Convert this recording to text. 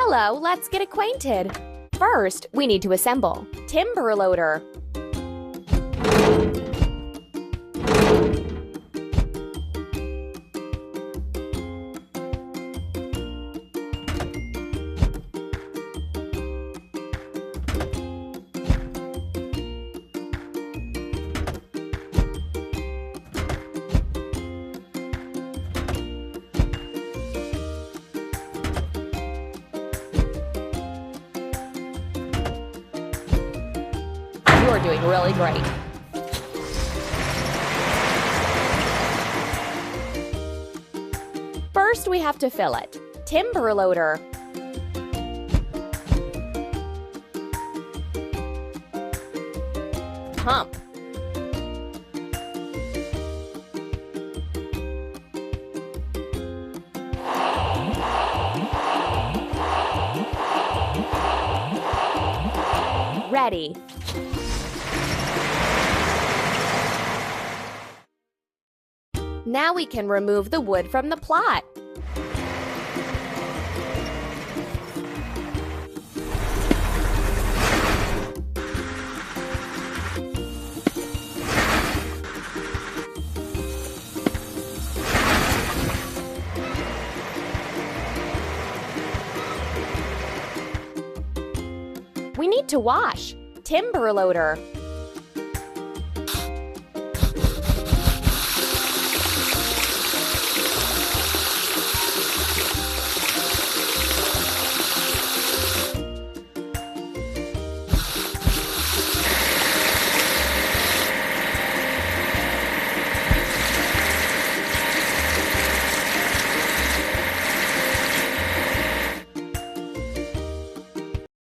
Hello, let's get acquainted. First, we need to assemble. Timber loader. You're doing really great. First, we have to fill it. Timber loader. Pump. Ready. Now we can remove the wood from the plot. We need to wash. Timber loader.